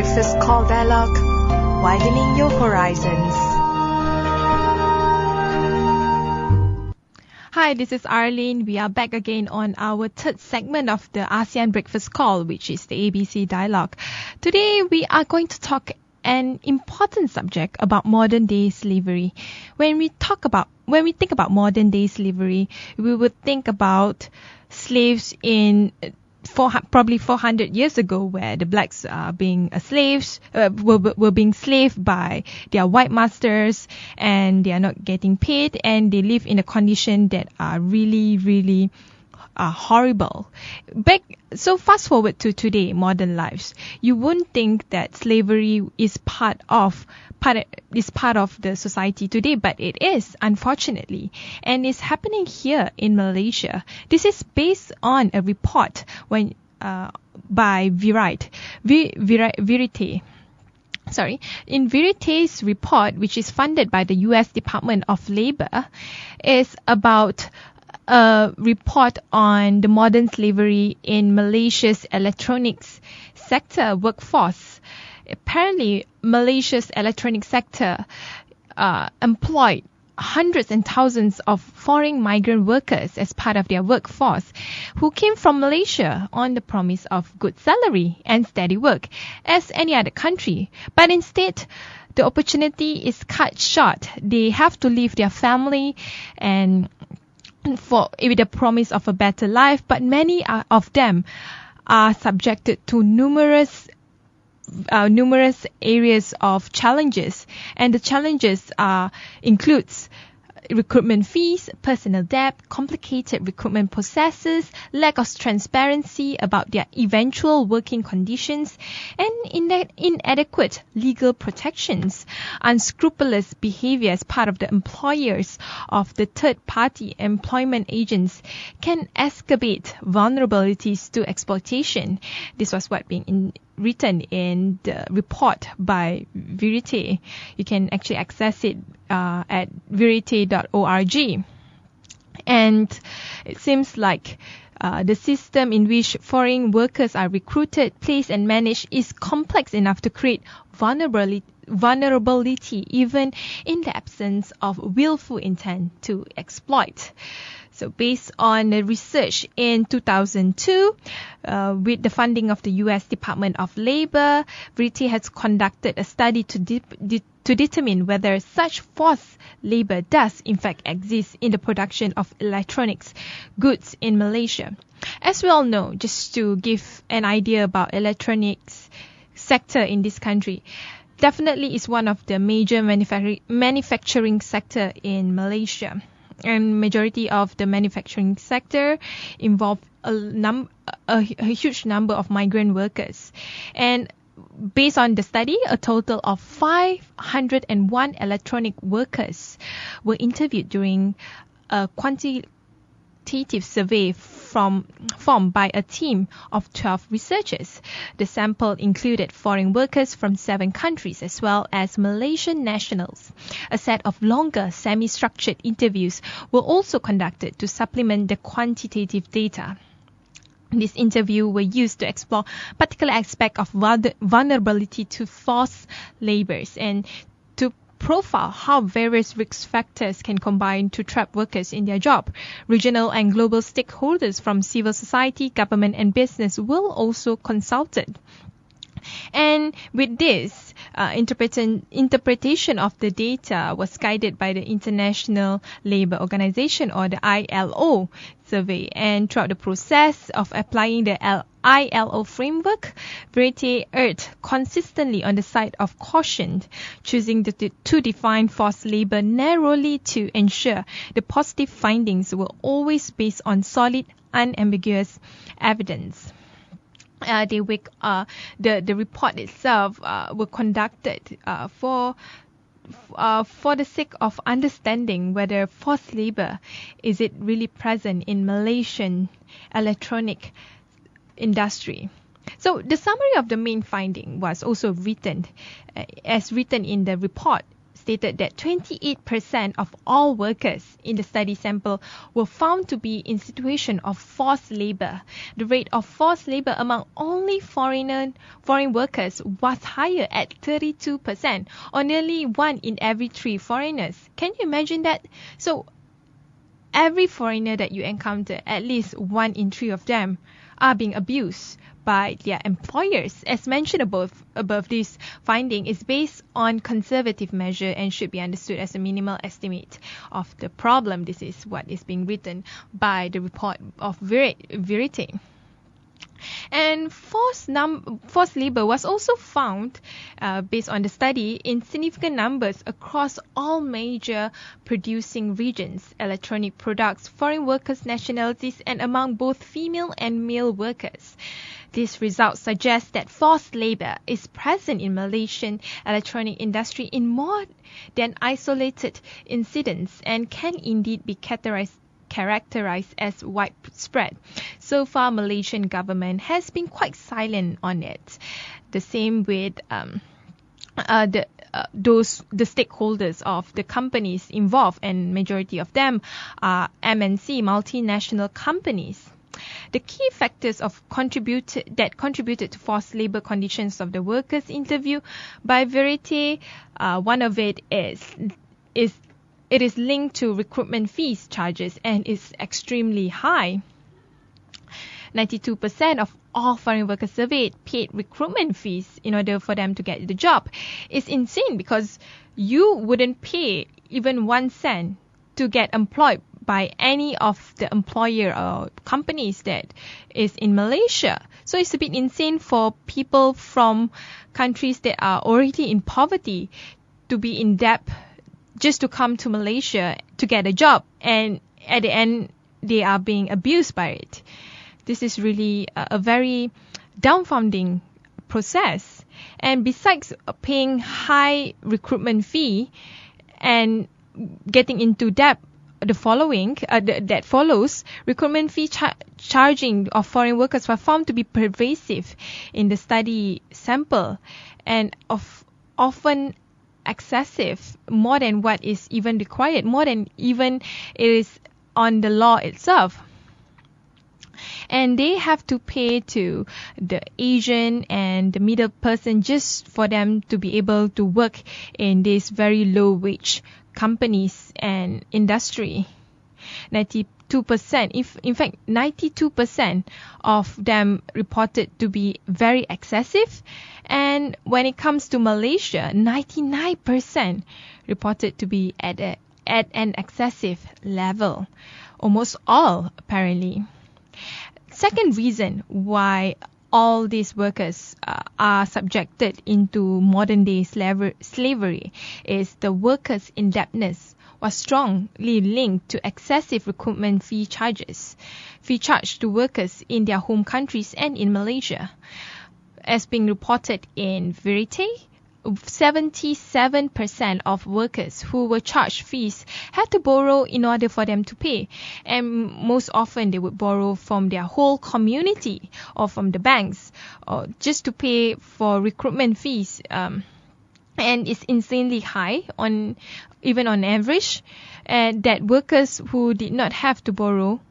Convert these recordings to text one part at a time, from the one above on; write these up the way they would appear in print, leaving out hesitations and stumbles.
Breakfast Call Dialogue, widening your horizons. Hi, this is Arlene. We are back again on our third segment of the ASEAN Breakfast Call, which is the ABC Dialogue. Today, we are going to talk an important subject about modern day slavery. When we think about modern day slavery, we would think about slaves in probably 400 years ago, where the blacks are being slaves, were being slaved by their white masters, and they are not getting paid, and they live in a condition that are really horrible. So fast forward to today, modern lives, you wouldn't think that slavery is part of the society today, but it is, unfortunately, and it's happening here in Malaysia. This is based on a report by Verite. In Verite's report, which is funded by the U.S. Department of Labor, is about a report on the modern slavery in Malaysia's electronics sector workforce. Apparently, Malaysia's electronic sector employed hundreds and thousands of foreign migrant workers as part of their workforce who came from Malaysia on the promise of good salary and steady work as any other country. But instead, the opportunity is cut short. They have to leave their family and with the promise of a better life, but many of them are subjected to numerous areas of challenges, and the challenges includes recruitment fees, personal debt, complicated recruitment processes, lack of transparency about their eventual working conditions, and inadequate legal protections. Unscrupulous behavior as part of the employers of the third-party employment agents can exacerbate vulnerabilities to exploitation. This was what being written in the report by Verite. You can actually access it at verite.org. And it seems like the system in which foreign workers are recruited, placed, and managed is complex enough to create vulnerability even in the absence of willful intent to exploit. So based on the research in 2002, with the funding of the U.S. Department of Labor, Verite has conducted a study to determine whether such forced labor does in fact exist in the production of electronics goods in Malaysia. As we all know, just to give an idea about electronics sector in this country, definitely is one of the major manufacturing sector in Malaysia. And majority of the manufacturing sector involve a huge number of migrant workers. And based on the study, a total of 501 electronic workers were interviewed during a quantitative survey formed by a team of 12 researchers. The sample included foreign workers from 7 countries as well as Malaysian nationals. A set of longer semi-structured interviews were also conducted to supplement the quantitative data. This interview were used to explore particular aspects of vulnerability to forced labors and to profile how various risk factors can combine to trap workers in their job. Regional and global stakeholders from civil society, government, and business were also consulted. And with this, interpretation of the data was guided by the International Labour Organization, or the ILO survey. And throughout the process of applying the ILO framework, Verite erred consistently on the side of caution, choosing to define forced labor narrowly to ensure the positive findings were always based on solid, unambiguous evidence. The report itself were conducted for the sake of understanding whether forced labor is it really present in Malaysian electronic industry. So the summary of the main finding was also written in the report stated that 28% of all workers in the study sample were found to be in situation of forced labor. The rate of forced labor among only foreign workers was higher at 32%, or nearly 1 in every 3 foreigners. Can you imagine that? So every foreigner that you encounter, at least 1 in 3 of them are being abused by their employers. As mentioned above, this finding is based on conservative measure and should be understood as a minimal estimate of the problem. This is what is being written by the report of Verite. And forced labor was also found, based on the study, in significant numbers across all major producing regions, electronic products, foreign workers' nationalities, and among both female and male workers. These results suggest that forced labor is present in Malaysian electronic industry in more than isolated incidents and can indeed be characterized as widespread. So far, Malaysian government has been quite silent on it. The same with the stakeholders of the companies involved, and majority of them are MNC, multinational companies. The key factors that contributed to forced labor conditions of the workers interviewed by Verite, one of it is it is linked to recruitment fees charges and is extremely high. 92% of all foreign workers surveyed paid recruitment fees in order for them to get the job. It's insane because you wouldn't pay even 1 cent to get employed by any of the employer or companies that is in Malaysia. So it's a bit insane for people from countries that are already in poverty to be in debt just to come to Malaysia to get a job, and at the end they are being abused by it. This is really a very dumbfounding process. And besides paying high recruitment fee and getting into debt, that follows, recruitment fee charging of foreign workers were found to be pervasive in the study sample and often excessive, more than what is even required, more than even it is on the law itself. And they have to pay to the Asian and the middle person just for them to be able to work in these very low wage companies and industry. 92% of them reported to be very excessive. And when it comes to Malaysia, 99% reported to be at an excessive level. Almost all, apparently. Second reason why all these workers are subjected into modern day slavery is the workers' indebtedness was strongly linked to excessive recruitment fee charged to workers in their home countries and in Malaysia. As being reported in Verite, 77% of workers who were charged fees had to borrow in order for them to pay. And most often they would borrow from their whole community or from the banks or just to pay for recruitment fees. And it's insanely high even on average. And that workers who did not have to borrow,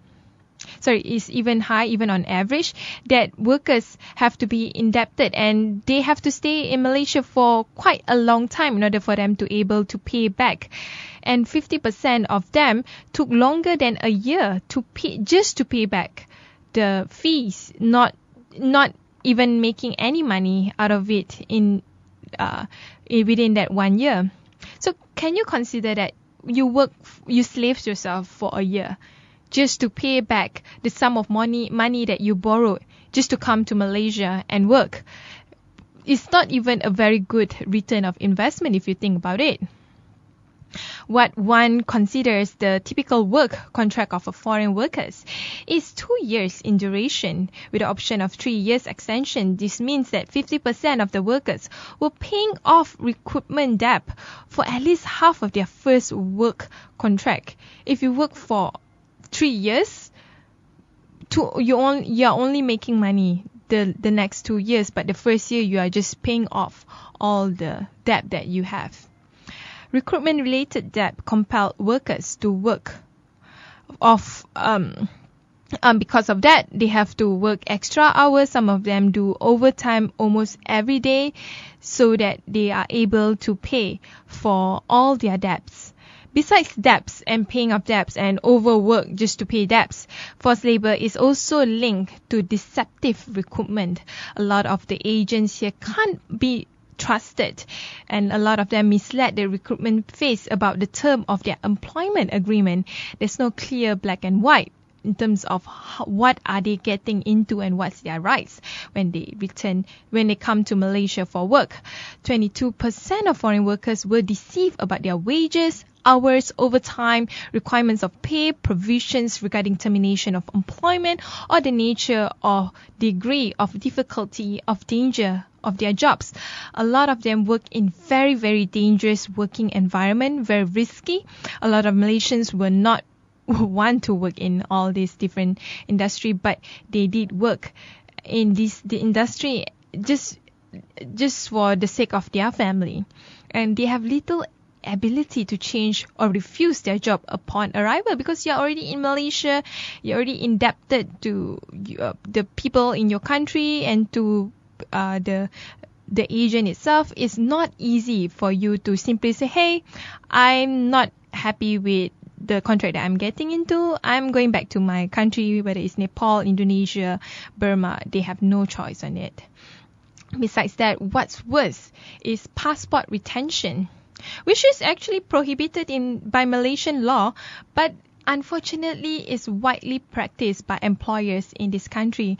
is even high, even on average, that workers have to be indebted and they have to stay in Malaysia for quite a long time in order for them to able to pay back. And 50% of them took longer than a year to pay back the fees, not even making any money out of it within that 1 year. So can you consider that you slaved yourself for a year just to pay back the sum of money that you borrowed just to come to Malaysia and work? It's not even a very good return of investment if you think about it. What one considers the typical work contract of a foreign workers is 2 years in duration with the option of 3 years extension. This means that 50% of the workers were paying off recruitment debt for at least half of their first work contract. If you work for 3 years, you're only making money the next 2 years, but the first year you are just paying off all the debt that you have. Recruitment-related debt compelled workers to work because of that, they have to work extra hours. Some of them do overtime almost every day so that they are able to pay for all their debts. Besides debts and paying of debts and overwork just to pay debts, forced labor is also linked to deceptive recruitment. A lot of the agents here can't be trusted, and a lot of them misled the recruitment phase about the term of their employment agreement. There's no clear black and white in terms of what are they getting into and what's their rights when they come to Malaysia for work. 22% of foreign workers were deceived about their wages, hours, overtime, requirements of pay, provisions regarding termination of employment, or the nature or degree of difficulty of danger of their jobs. A lot of them work in very, very dangerous working environment, very risky. A lot of Malaysians were not want to work in all these different industry, but they did work in the industry just for the sake of their family, and they have little ability to change or refuse their job upon arrival, because you're already in Malaysia, you're already indebted to the people in your country and to the agent itself. It's not easy for you to simply say, hey, I'm not happy with the contract that I'm getting into, I'm going back to my country, whether it's Nepal, Indonesia, Burma. They have no choice on it. Besides that, what's worse is passport retention, which is actually prohibited by Malaysian law, but unfortunately is widely practiced by employers in this country.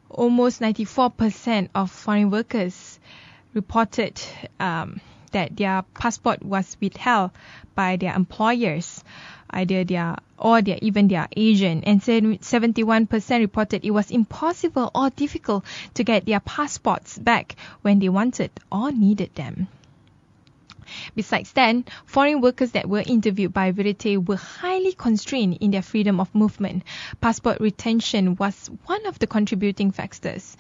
Almost 94% of foreign workers reported that their passport was withheld by their employers, either even their agent, and 71% reported it was impossible or difficult to get their passports back when they wanted or needed them. Besides that, foreign workers that were interviewed by Verite were highly constrained in their freedom of movement. Passport retention was one of the contributing factors.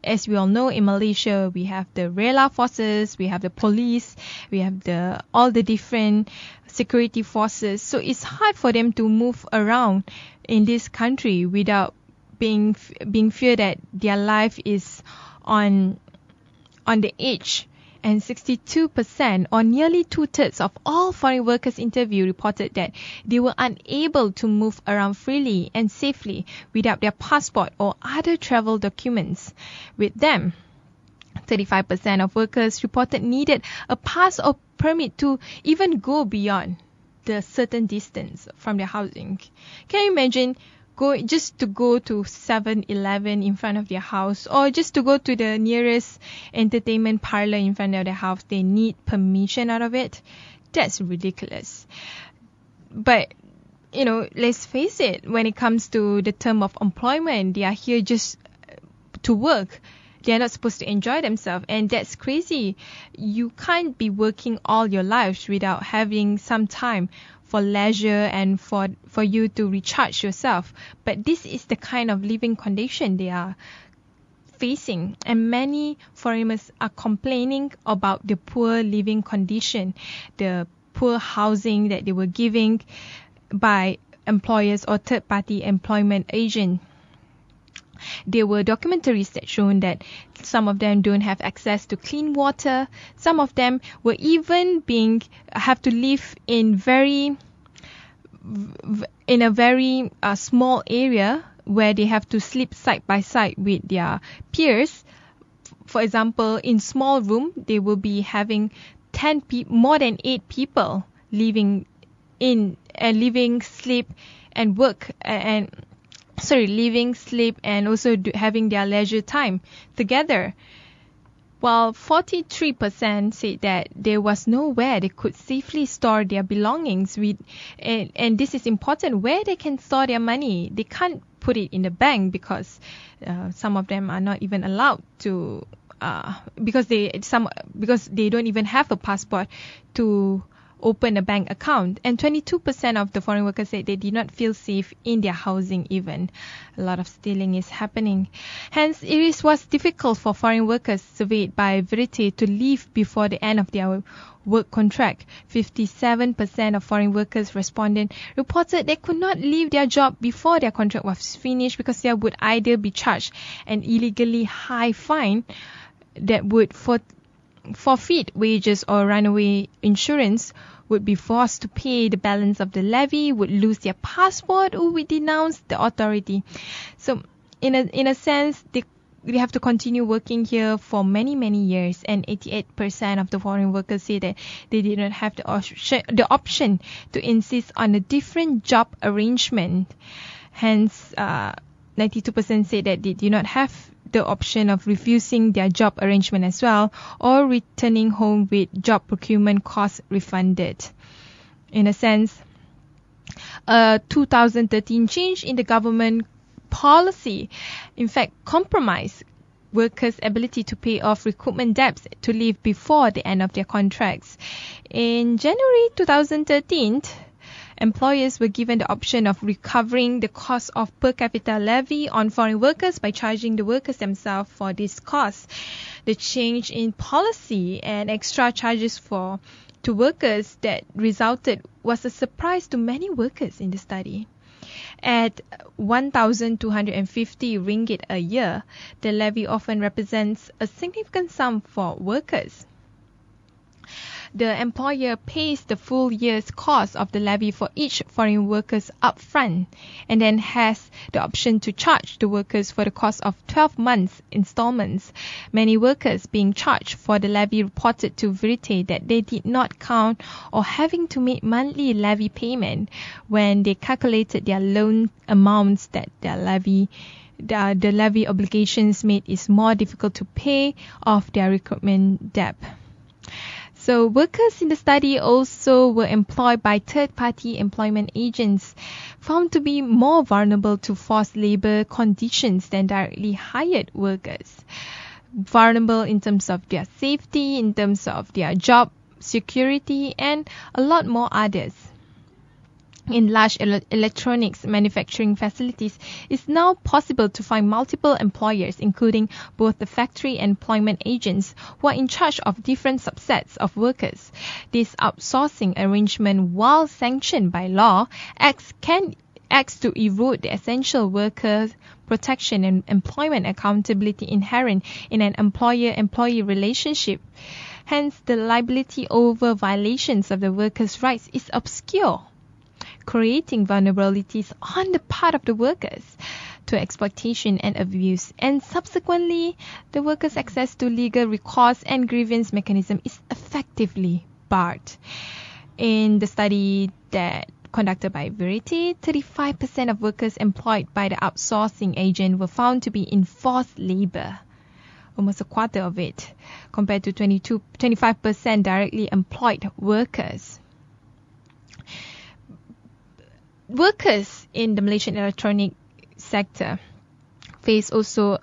As we all know, in Malaysia, we have the Rela forces, we have the police, we have all the different security forces. So it's hard for them to move around in this country without being feared that their life is on the edge. And 62%, or nearly 2/3 of all foreign workers interviewed, reported that they were unable to move around freely and safely without their passport or other travel documents with them. 35% of workers reported needed a pass or permit to even go beyond the certain distance from their housing. Can you imagine just to go to 7-Eleven in front of their house, or just to go to the nearest entertainment parlor in front of their house? They need permission out of it. That's ridiculous. But, let's face it, when it comes to the term of employment, they are here just to work. They are not supposed to enjoy themselves, and that's crazy. You can't be working all your lives without having some time for leisure and for you to recharge yourself. But this is the kind of living condition they are facing, and many foreigners are complaining about the poor living condition, the poor housing that they were giving by employers or third-party employment agents. There were documentaries that shown that some of them don't have access to clean water. Some of them were even have to live in a very small area where they have to sleep side by side with their peers. For example, in small room, they will be having more than 8 people living, sleep, and work, living, sleep, and also having their leisure time together. While 43% said that there was nowhere they could safely store their belongings and this is important, where they can store their money. They can't put it in the bank because some of them are not even allowed to, because they don't even have a passport to open a bank account, and 22% of the foreign workers said they did not feel safe in their housing even. A lot of stealing is happening. Hence, was difficult for foreign workers surveyed by Verite to leave before the end of their work contract. 57% of foreign workers respondent reported they could not leave their job before their contract was finished because they would either be charged an illegally high fine that would forfeit wages or runaway insurance, would be forced to pay the balance of the levy, would lose their passport, or would denounce the authority. So in a sense, they have to continue working here for many years, and 88% of the foreign workers say that they did not have the option to insist on a different job arrangement. Hence, 92% say that they do not have the option of refusing their job arrangement as well, or returning home with job procurement costs refunded. In a sense, a 2013 change in the government policy, in fact, compromised workers' ability to pay off recruitment debts to leave before the end of their contracts. In January 2013, employers were given the option of recovering the cost of per capita levy on foreign workers by charging the workers themselves for this cost. The change in policy and extra charges to workers that resulted was a surprise to many workers in the study. At 1,250 ringgit a year, the levy often represents a significant sum for workers. The employer pays the full year's cost of the levy for each foreign workers upfront, and then has the option to charge the workers for the cost of 12 months installments. Many workers being charged for the levy reported to Verite that they did not count or having to make monthly levy payment when they calculated their loan amounts, that the levy obligations made it more difficult to pay off their recruitment debt. So workers in the study also were employed by third-party employment agents, found to be more vulnerable to forced labor conditions than directly hired workers. Vulnerable in terms of their safety, in terms of their job security, and a lot more others. In large electronics manufacturing facilities, it's now possible to find multiple employers, including both the factory and employment agents, who are in charge of different subsets of workers. This outsourcing arrangement, while sanctioned by law, acts to erode the essential worker protection and employment accountability inherent in an employer-employee relationship. Hence, the liability over violations of the workers' rights is obscure, creating vulnerabilities on the part of the workers to exploitation and abuse, and subsequently the workers' access to legal recourse and grievance mechanism is effectively barred. In the study that conducted by Verite, 35% of workers employed by the outsourcing agent were found to be in forced labor, almost a quarter of it, compared to 25% directly employed workers. Workers in the Malaysian electronic sector face also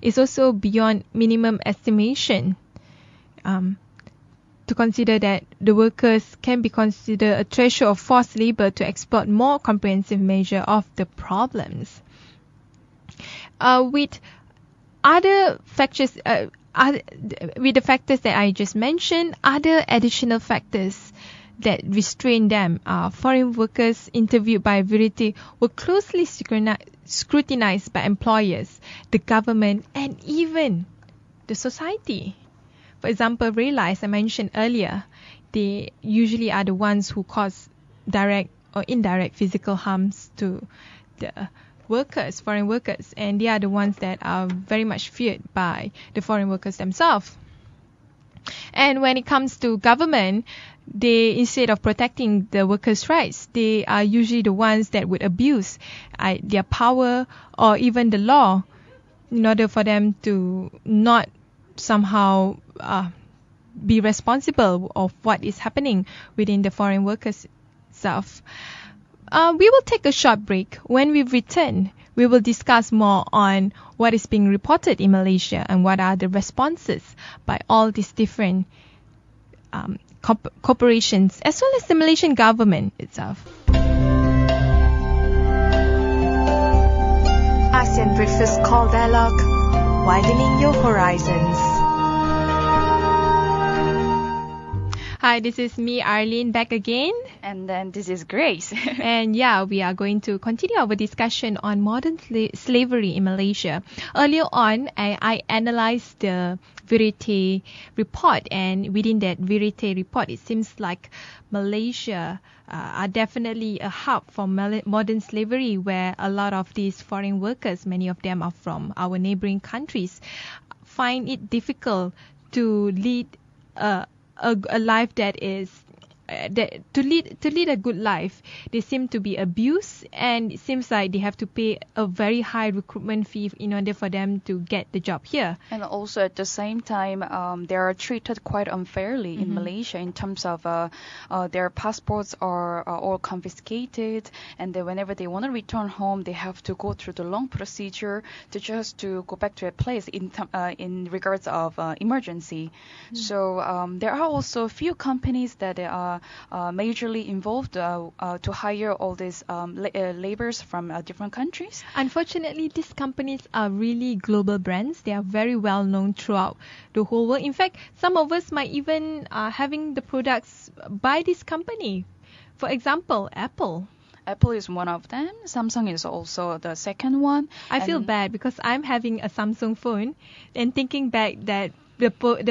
is also beyond minimum estimation. To consider that the workers can be considered a threshold of forced labor to exploit more comprehensive measure of the problems. With other factors, with the factors that I just mentioned, other additional factors that restrain them. Foreign workers interviewed by Verite were closely scrutinized by employers, the government, and even the society. For example, Realize, I mentioned earlier, they usually are the ones who cause direct or indirect physical harms to the workers, foreign workers, and they are the ones that are very much feared by the foreign workers themselves. And when it comes to government, they, instead of protecting the workers' rights, they are usually the ones that would abuse their power or even the law in order for them to not somehow be responsible of what is happening within the foreign workers itself. We will take a short break. When we return, we will discuss more on what is being reported in Malaysia and what are the responses by all these different corporations, as well as the Malaysian government itself. ASEAN Breakfast Call Dialogue, widening your horizons. Hi, this is me, Arlene, back again. And then this is Grace. And yeah, we are going to continue our discussion on modern slavery in Malaysia. Earlier on, I analyzed the Verite report, and within that Verite report, it seems like Malaysia are definitely a hub for modern slavery, where a lot of these foreign workers, many of them are from our neighboring countries, find it difficult to lead a life that is to lead a good life. They seem to be abused, and it seems like they have to pay a very high recruitment fee in order for them to get the job here. And also at the same time, they are treated quite unfairly in Malaysia in terms of their passports are all confiscated, and then whenever they want to return home, they have to go through the long procedure to go back to a place in regards of emergency. So there are also few companies that are majorly involved to hire all these laborers from different countries. Unfortunately, these companies are really global brands. They are very well known throughout the whole world. In fact, some of us might even having the products by this company. For example, Apple. Apple is one of them. Samsung is also the second one. I feel bad because I'm having a Samsung phone, and thinking back that the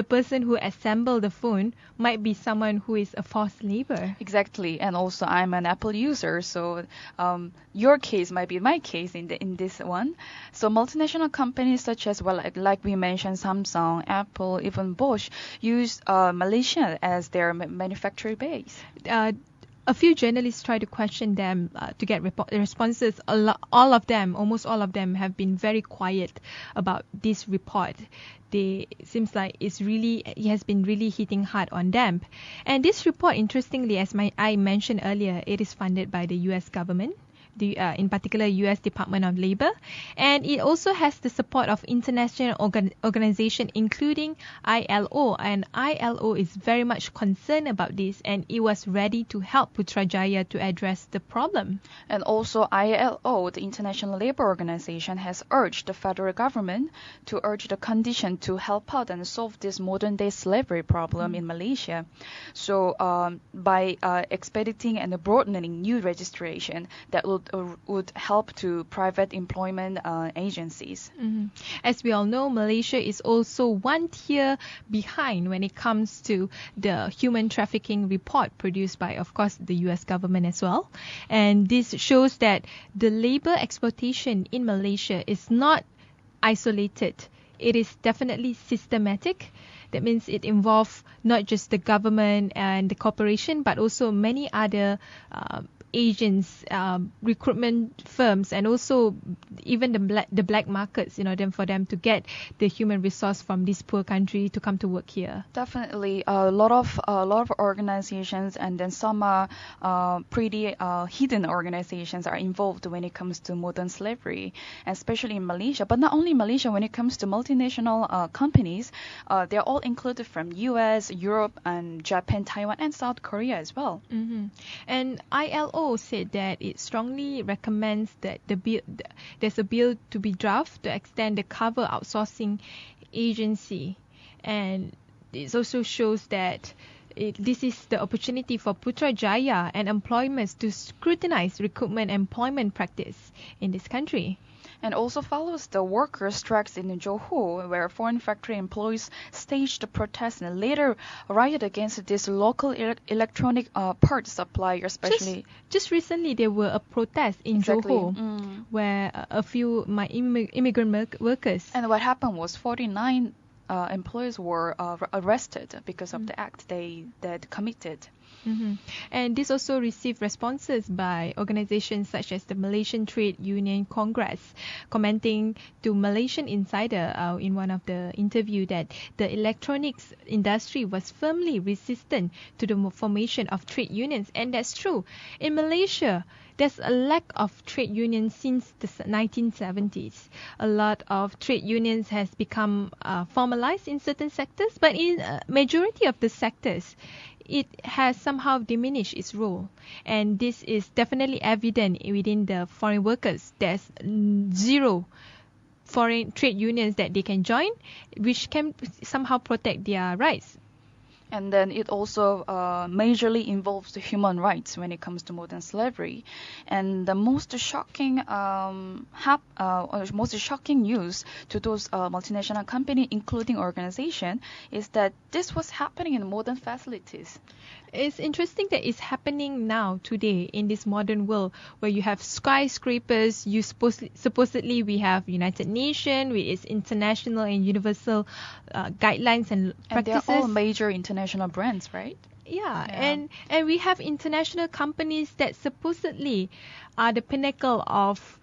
person who assembled the phone might be someone who is a forced labor. Exactly, and also I'm an Apple user, so your case might be my case in this one. So multinational companies such as, like we mentioned, Samsung, Apple, even Bosch, use Malaysia as their manufacturing base. A few journalists try to question them to get responses. Almost all of them have been very quiet about this report. It seems like it has been really hitting hard on them. And this report, interestingly, as I mentioned earlier, it is funded by the U.S. government. In particular U.S. Department of Labor, and it also has the support of international organization, including ILO, and ILO is very much concerned about this, and it was ready to help Putrajaya to address the problem. And also ILO, the International Labor Organization, has urged the federal government to urge the condition to help out and solve this modern day slavery problem in Malaysia. So by expediting and broadening new registration, that would help to private employment agencies. As we all know, Malaysia is also one tier behind when it comes to the human trafficking report produced by, of course, the US government as well. And this shows that the labor exploitation in Malaysia is not isolated. It is definitely systematic. That means it involves not just the government and the corporation, but also many other agents, recruitment firms, and also even the black markets in order for them to get the human resource from this poor country to come to work here. Definitely, a lot of organizations, and then some pretty hidden organizations are involved when it comes to modern slavery, especially in Malaysia. But not only Malaysia, when it comes to multinational companies, they're all included from US, Europe, and Japan, Taiwan, and South Korea as well. And ILO said that it strongly recommends that there's a bill to be drafted to extend the cover outsourcing agency, and it also shows that this is the opportunity for Putrajaya and employers to scrutinize recruitment and employment practice in this country. And also follows the workers' strikes in Johor, where foreign factory employees staged a protest and later riot against this local electronic parts supplier, especially. Just recently, there were a protest in Johor, where a few immigrant workers. And what happened was 49 employees were arrested because of the act they committed. And this also received responses by organizations such as the Malaysian Trade Union Congress, commenting to Malaysian Insider in one of the interview that the electronics industry was firmly resistant to the formation of trade unions. And that's true. In Malaysia, there's a lack of trade unions since the 1970s. A lot of trade unions has become formalized in certain sectors, but in majority of the sectors, it has somehow diminished its role. And this is definitely evident within the foreign workers. There's zero foreign trade unions that they can join, which can somehow protect their rights. And then it also majorly involves the human rights when it comes to modern slavery. And the most shocking most shocking news to those multinational companies, including organization, is that this was happening in modern facilities. It's interesting that it's happening now today in this modern world where you have skyscrapers. You supposedly we have United Nations with its international and universal guidelines and practices. And they're all major international brands, right? Yeah, and we have international companies that supposedly are the pinnacle of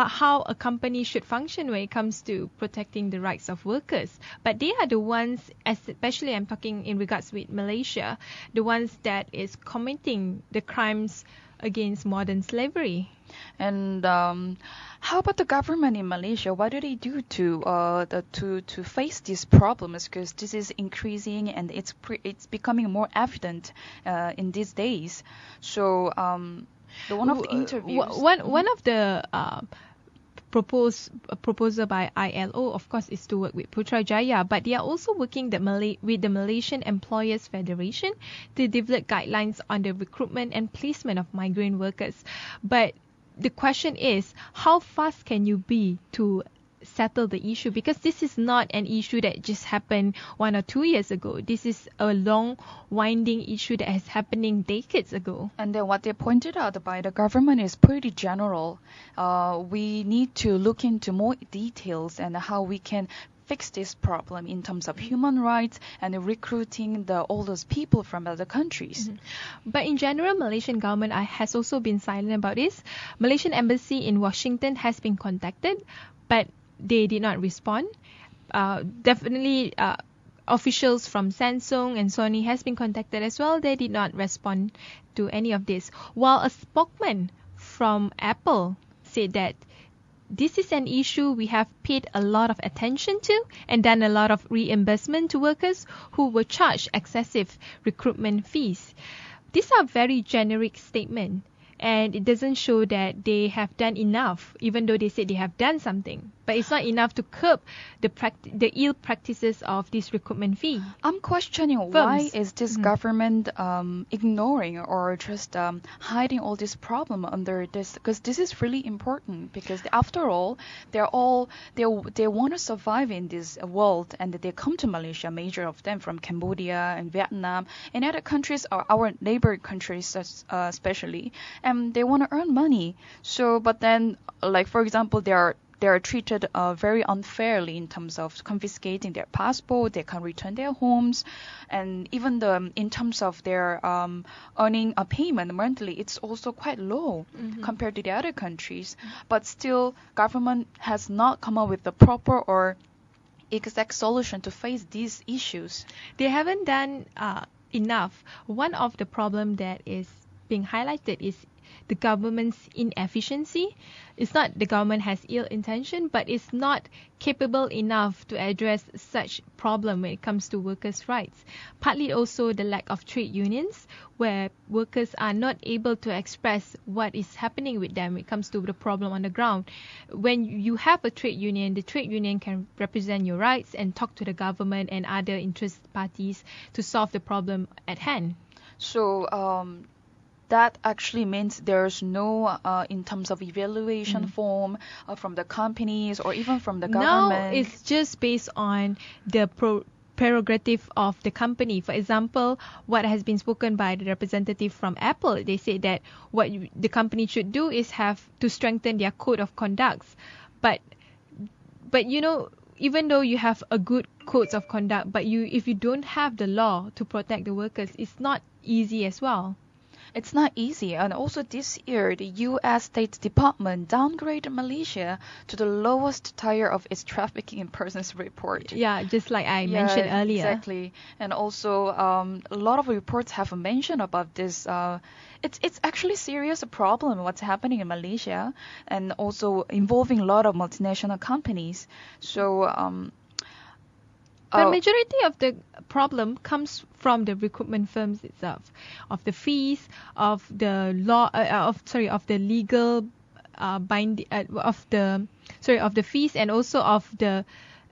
how a company should function when it comes to protecting the rights of workers. But they are the ones, especially I'm talking in regards with Malaysia, the ones that is committing the crimes against modern slavery. And how about the government in Malaysia? What do they do to face these problems? Because this is increasing and it's becoming more evident in these days. So one of the interviews, one of the proposal by ILO, of course, is to work with Putrajaya, but they are also working with the Malaysian Employers Federation to develop guidelines on the recruitment and placement of migrant workers. But the question is, how fast can you be to settle the issue? Because this is not an issue that just happened 1 or 2 years ago. This is a long winding issue that is happening decades ago. And then what they pointed out by the government is pretty general. We need to look into more details and how we can fix this problem in terms of human rights and recruiting all those people from other countries. Mm-hmm. But in general, Malaysian government has also been silent about this. Malaysian embassy in Washington has been contacted, but they did not respond. Definitely, officials from Samsung and Sony has been contacted as well. They did not respond to any of this. While a spokesman from Apple said that this is an issue we have paid a lot of attention to and done a lot of reimbursement to workers who were charged excessive recruitment fees. These are very generic statements, and it doesn't show that they have done enough, even though they say they have done something. But it's not enough to curb the ill practices of this recruitment fee. I'm questioning why is this government ignoring or just hiding all this problem under this? Because this is really important. Because after all, they want to survive in this world, and they come to Malaysia. Major of them from Cambodia and Vietnam and other countries, or our neighbor countries especially, and they want to earn money. So, but then, like for example, they are treated very unfairly in terms of confiscating their passport. They can't return their homes, and even in terms of their earning a payment monthly, it's also quite low compared to the other countries. But still, government has not come up with the proper or exact solution to face these issues. They haven't done enough. One of the problem that is being highlighted is the government's inefficiency. It's not the government has ill intention, but it's not capable enough to address such problem when it comes to workers' rights. Partly also the lack of trade unions, where workers are not able to express what is happening with them when it comes to the problem on the ground. When you have a trade union, the trade union can represent your rights and talk to the government and other interest parties to solve the problem at hand. So that actually means there's no, in terms of evaluation form from the companies or even from the government. No, it's just based on the prerogative of the company. For example, what has been spoken by the representative from Apple, they say that what the company should do is have to strengthen their code of conduct. But you know, even though you have a good codes of conduct, but if you don't have the law to protect the workers, it's not easy as well. It's not easy. And also this year, the U.S. State Department downgraded Malaysia to the lowest tier of its trafficking in persons report. Yeah, just like I mentioned earlier. Exactly. And also, a lot of reports have mentioned about this. It's actually serious problem what's happening in Malaysia, and also involving a lot of multinational companies. So, the majority of the problem comes from the recruitment firms itself, of the fees, of the law, of the legal of the fees, and also of the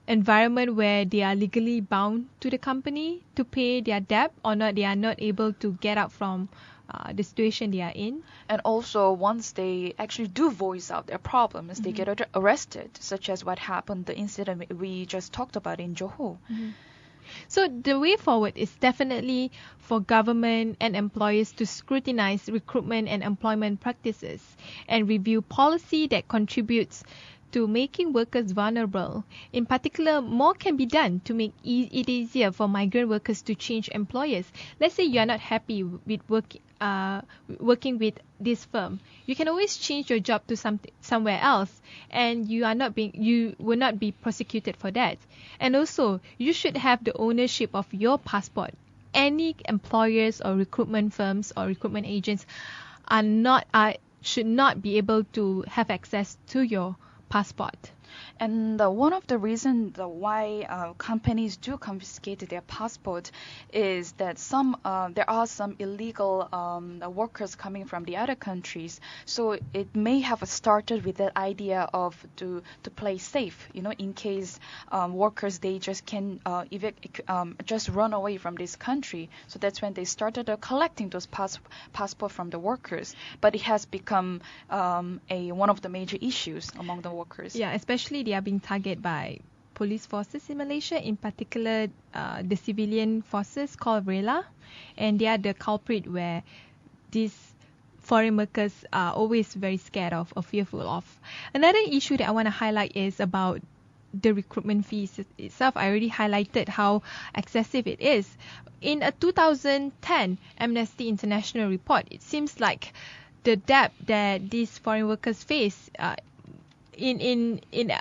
environment where they are legally bound to the company to pay their debt, or not, they are not able to get out from the situation they are in. And also, once they actually do voice out their problems, they get arrested, such as what happened, the incident we just talked about in Johor. So the way forward is definitely for government and employers to scrutinize recruitment and employment practices and review policy that contributes to making workers vulnerable. In particular, more can be done to make it easier for migrant workers to change employers. Let's say you are not happy with working with this firm. You can always change your job to somewhere else, and you will not be prosecuted for that. And also, you should have the ownership of your passport. Any employers or recruitment firms or recruitment agents should not be able to have access to your passport. And one of the reasons why companies do confiscate their passport is that there are some illegal workers coming from the other countries. So it may have started with that idea of to play safe, in case workers, they just can just run away from this country. So that's when they started collecting those passport from the workers. But it has become one of the major issues among the workers. Yeah, especially they are being targeted by police forces in Malaysia, in particular the civilian forces called RELA, and they are the culprit where these foreign workers are always very scared of or fearful of. Another issue that I want to highlight is about the recruitment fees itself. I already highlighted how excessive it is. In a 2010 Amnesty International report, it seems like the debt that these foreign workers face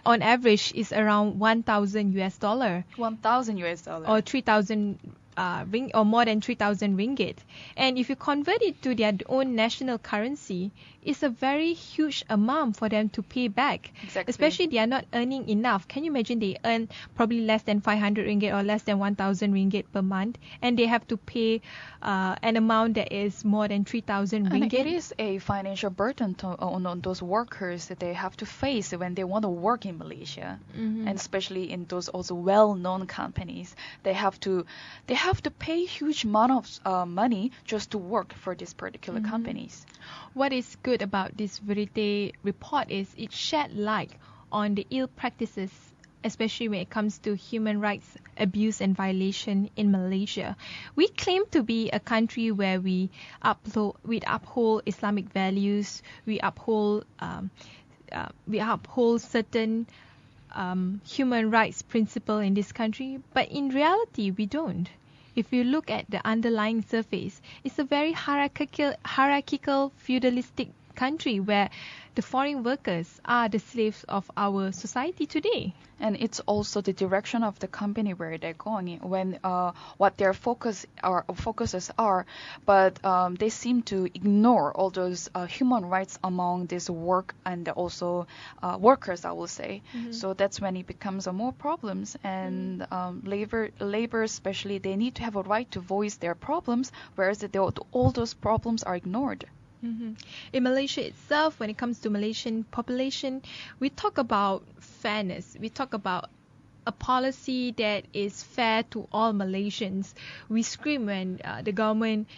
on average is around $1,000. $1,000 or 3,000 or more than 3,000 ringgit. And if you convert it to their own national currency, it's a very huge amount for them to pay back. Exactly. Especially they are not earning enough. Can you imagine they earn probably less than 500 ringgit or less than 1,000 ringgit per month, and they have to pay an amount that is more than 3,000 ringgit? And it is a financial burden on those workers that they have to face when they want to work in Malaysia, and especially in those also well-known companies. They have to pay huge amount of money just to work for these particular companies. What is good about this Verite report is it shed light on the ill practices, especially when it comes to human rights abuse and violation in Malaysia. We claim to be a country where we uphold Islamic values, we uphold certain human rights principle in this country, but in reality we don't. If you look at the underlying surface, it's a very hierarchical, feudalistic country where the foreign workers are the slaves of our society today. And it's also the direction of the company where they're going, when what their focuses are, but they seem to ignore all those human rights among this work and also workers, I will say. So that's when it becomes more problems, and labor especially, they need to have a right to voice their problems, whereas all those problems are ignored. In Malaysia itself, when it comes to Malaysian population, we talk about fairness. We talk about a policy that is fair to all Malaysians. We scream when the government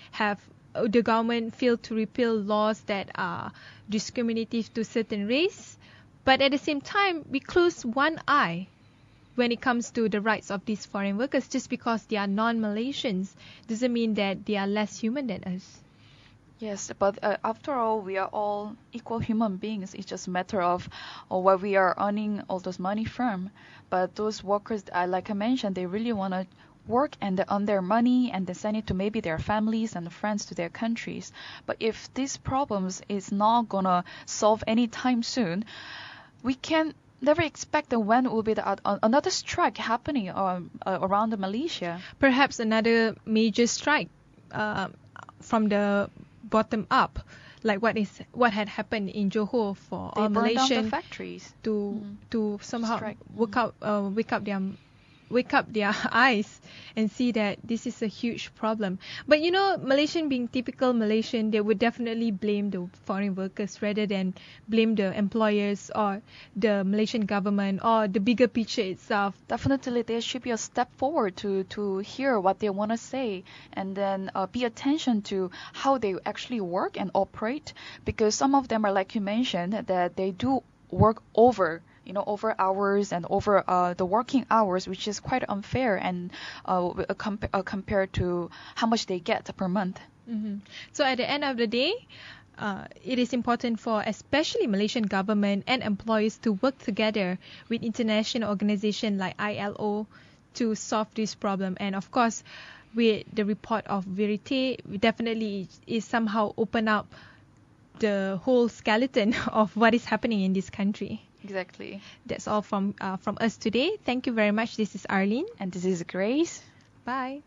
failed to repeal laws that are discriminative to certain race, but at the same time, we close one eye when it comes to the rights of these foreign workers. Just because they are non-Malaysians doesn't mean that they are less human than us. Yes, but after all, we are all equal human beings. It's just a matter of where we are earning all those money from. But those workers, like I mentioned, they really want to work and they earn their money and they send it to maybe their families and friends to their countries. But if these problems is not gonna solve anytime soon, we can never expect that when will be another strike happening around Malaysia. Perhaps another major strike from the bottom up, like what had happened in Johor for They all burn down the Malaysian factories. to somehow Strike. wake up their eyes and see that this is a huge problem. But you know, Malaysian being typical Malaysian, they would definitely blame the foreign workers rather than blame the employers or the Malaysian government or the bigger picture itself. Definitely, there should be a step forward to hear what they want to say, and then pay attention to how they actually work and operate. Because some of them are, like you mentioned, that they do work over hours and over the working hours, which is quite unfair and compared to how much they get per month. So at the end of the day, it is important for especially Malaysian government and employees to work together with international organizations like ILO to solve this problem. And of course, with the report of Verite, we definitely is somehow open up the whole skeleton of what is happening in this country. Exactly. That's all from us today. Thank you very much. This is Arlene. And this is Grace. Bye.